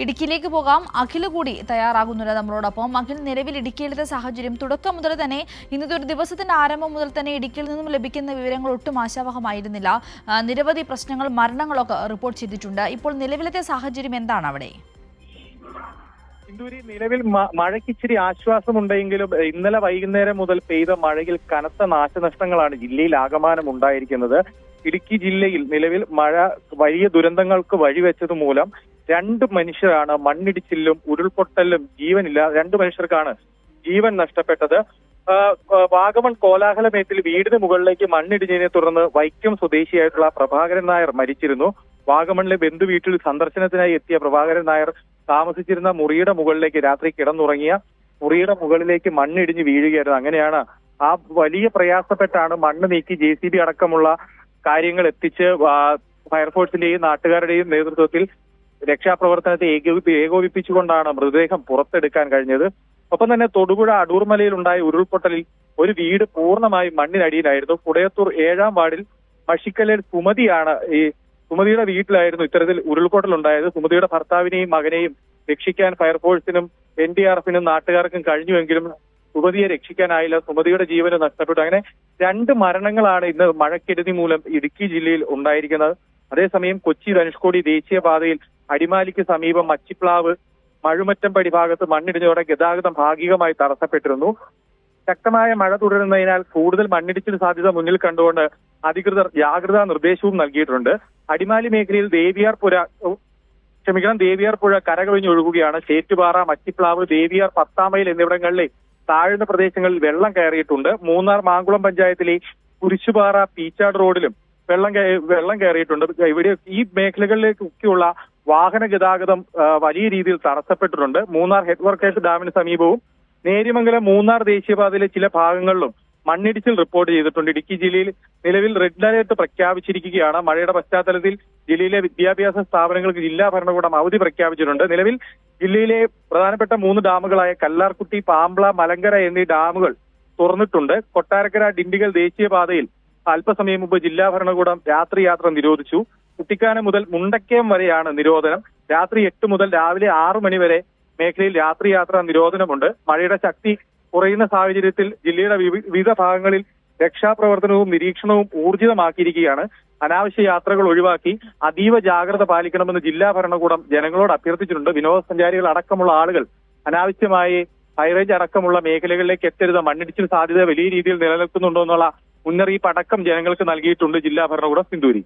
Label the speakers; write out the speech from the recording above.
Speaker 1: ഇടുക്കിയിലേക്ക് പോകാം. അഖിൽ കൂടി തയ്യാറാകുന്നില്ല നമ്മളോടൊപ്പം. അഖിൽ, നിലവിൽ ഇടുക്കിയിലത്തെ സാഹചര്യം തുടക്കം മുതൽ തന്നെ, ഇന്നത്തെ ഒരു ദിവസത്തിന്റെ ആരംഭം മുതൽ തന്നെ ഇടുക്കിയിൽ നിന്നും ലഭിക്കുന്ന വിവരങ്ങൾ ഒട്ടും ആശാവഹമായിരുന്നില്ല. നിരവധി പ്രശ്നങ്ങൾ, മരണങ്ങളൊക്കെ റിപ്പോർട്ട് ചെയ്തിട്ടുണ്ട്. ഇപ്പോൾ നിലവിലത്തെ സാഹചര്യം എന്താണ് അവിടെ?
Speaker 2: സിന്ധൂരി, നിലവിൽ മഴയ്ക്ക് ഇച്ചിരി ആശ്വാസമുണ്ടെങ്കിലും ഇന്നലെ വൈകുന്നേരം മുതൽ പെയ്ത മഴയിൽ കനത്ത നാശനഷ്ടങ്ങളാണ് ജില്ലയിൽ ആകമാനം ഉണ്ടായിരിക്കുന്നത്. ഇടുക്കി ജില്ലയിൽ നിലവിൽ മഴ വലിയ ദുരന്തങ്ങൾക്ക് വഴിവെച്ചത് മൂലം 2 മനുഷ്യരാണ് മണ്ണിടിച്ചിലും ഉരുൾപൊട്ടലിലും രണ്ട് മനുഷ്യർക്കാണ് ജീവൻ നഷ്ടപ്പെട്ടത്. വാഗമൺ കോലാഹലമേറ്റിൽ വീടിന് മുകളിലേക്ക് മണ്ണിടിഞ്ഞതിനെ തുടർന്ന് വൈക്കം സ്വദേശിയായിട്ടുള്ള പ്രഭാകരൻ നായർ മരിച്ചിരുന്നു. വാഗമണിലെ ബന്ധുവീട്ടിൽ സന്ദർശനത്തിനായി എത്തിയ പ്രഭാകരൻ നായർ താമസിച്ചിരുന്ന മുറിയുടെ മുകളിലേക്ക് രാത്രി കിടന്നുറങ്ങിയ മുറിയുടെ മുകളിലേക്ക് മണ്ണിടിഞ്ഞ് വീഴുകയായിരുന്നു. അങ്ങനെയാണ് ആ വലിയ പ്രയാസപ്പെട്ടാണ് മണ്ണ് നീക്കി JCB അടക്കമുള്ള കാര്യങ്ങൾ എത്തിച്ച് ഫയർഫോഴ്സിന്റെയും നാട്ടുകാരുടെയും നേതൃത്വത്തിൽ രക്ഷാപ്രവർത്തനത്തെ ഏകോപിപ്പിച്ചുകൊണ്ടാണ് മൃതദേഹം പുറത്തെടുക്കാൻ കഴിഞ്ഞത്. ഒപ്പം തന്നെ തൊടുപുഴ അടൂർമലയിൽ ഉണ്ടായ ഉരുൾപൊട്ടലിൽ ഒരു വീട് പൂർണ്ണമായും മണ്ണിനടിയിലായിരുന്നു. കുടയത്തൂർ 7-ാം വാർഡിൽ മഷിക്കല്ലിൽ സുമതിയുടെ വീട്ടിലായിരുന്നു ഇത്തരത്തിൽ ഉരുൾപൊട്ടൽ ഉണ്ടായത്. സുമതിയുടെ ഭർത്താവിനെയും മകനെയും രക്ഷിക്കാൻ ഫയർഫോഴ്സിനും NDRFനും നാട്ടുകാർക്കും കഴിഞ്ഞുവെങ്കിലും സുമതിയെ രക്ഷിക്കാനായില്ല. സുമതിയുടെ ജീവന് നഷ്ടപ്പെട്ടു. അങ്ങനെ 2 മരണങ്ങളാണ് ഇന്ന് മഴക്കെടുതി മൂലം ഇടുക്കി ജില്ലയിൽ ഉണ്ടായിരിക്കുന്നത്. അതേസമയം കൊച്ചി ധനുഷ്കോടി ദേശീയപാതയിൽ അടിമാലിക്ക് സമീപം മച്ചിപ്ലാവ് മഴുമറ്റംപടി ഭാഗത്ത് മണ്ണിടിഞ്ഞതോടെ ഗതാഗതം ഭാഗികമായി തടസ്സപ്പെട്ടിരുന്നു. ശക്തമായ മഴ തുടരുന്നതിനാൽ കൂടുതൽ മണ്ണിടിച്ചിൽ സാധ്യത മുന്നിൽ കണ്ടുകൊണ്ട് അധികൃതർ ജാഗ്രതാ നിർദ്ദേശവും നൽകിയിട്ടുണ്ട്. അടിമാലി മേഖലയിൽ ദേവിയാർ പുഴ കരകവിഞ്ഞൊഴുകുകയാണ്. ചേറ്റുപാറ, മച്ചിപ്ലാവ്, ദേവിയാർ, 10-ാം മൈൽ എന്നിവിടങ്ങളിലെ താഴ്ന്ന പ്രദേശങ്ങളിൽ വെള്ളം കയറിയിട്ടുണ്ട്. മൂന്നാർ മാങ്കുളം പഞ്ചായത്തിലെ കുരിശുപാറ പീച്ചാട് റോഡിലും വെള്ളം കയറിയിട്ടുണ്ട്. ഇവിടെ ഈ മേഖലകളിലേക്കൊക്കെയുള്ള വാഹന ഗതാഗതം വലിയ രീതിയിൽ തടസ്സപ്പെട്ടിട്ടുണ്ട്. മൂന്നാർ ഹെഡ് വർക്കേഴ്സ് ഡാമിന് സമീപവും നേര്യമംഗലം മൂന്നാർ ദേശീയപാതയിലെ ചില ഭാഗങ്ങളിലും മണ്ണിടിച്ചിൽ റിപ്പോർട്ട് ചെയ്തിട്ടുണ്ട്. ഇടുക്കി ജില്ലയിൽ നിലവിൽ റെഡ് അലേർട്ട് പ്രഖ്യാപിച്ചിരിക്കുകയാണ്. മഴയുടെ പശ്ചാത്തലത്തിൽ ജില്ലയിലെ വിദ്യാഭ്യാസ സ്ഥാപനങ്ങൾക്ക് ജില്ലാ ഭരണകൂടം അവധി പ്രഖ്യാപിച്ചിട്ടുണ്ട്. നിലവിൽ ജില്ലയിലെ പ്രധാനപ്പെട്ട 3 ഡാമുകളായ കല്ലാർകുട്ടി, പാമ്പ്ള, മലങ്കര എന്നീ ഡാമുകൾ തുറന്നിട്ടുണ്ട്. കൊട്ടാരക്കര ഡിണ്ടിഗൽ ദേശീയപാതയിൽ അല്പസമയം മുമ്പ് ജില്ലാ ഭരണകൂടം രാത്രിയാത്ര നിരോധിച്ചു. കുട്ടിക്കാനം മുതൽ മുണ്ടക്കയം വരെയാണ് നിരോധനം. രാത്രി 8 മുതൽ രാവിലെ 6 മണി വരെ മേഖലയിൽ രാത്രിയാത്രാ നിരോധനമുണ്ട്. മഴയുടെ ശക്തി കുറയുന്ന സാഹചര്യത്തിൽ ജില്ലയുടെ വിവിധ ഭാഗങ്ങളിൽ രക്ഷാപ്രവർത്തനവും നിരീക്ഷണവും ഊർജിതമാക്കിയിരിക്കുകയാണ്. അനാവശ്യ യാത്രകൾ ഒഴിവാക്കി അതീവ ജാഗ്രത പാലിക്കണമെന്ന് ജില്ലാ ഭരണകൂടം ജനങ്ങളോട് അഭ്യർത്ഥിച്ചിട്ടുണ്ട്. വിനോദസഞ്ചാരികൾ അടക്കമുള്ള ആളുകൾ അനാവശ്യമായി ഹൈറേഞ്ച് അടക്കമുള്ള മേഖലകളിലേക്ക് എത്തരുത്. മണ്ണിടിച്ചിൽ സാധ്യത വലിയ രീതിയിൽ നിലനിൽക്കുന്നുണ്ടോ എന്നുള്ള മുന്നറിയിപ്പ് അടക്കം ജനങ്ങൾക്ക് നൽകിയിട്ടുണ്ട് ജില്ലാ ഭരണകൂടം. സിന്ധൂരി.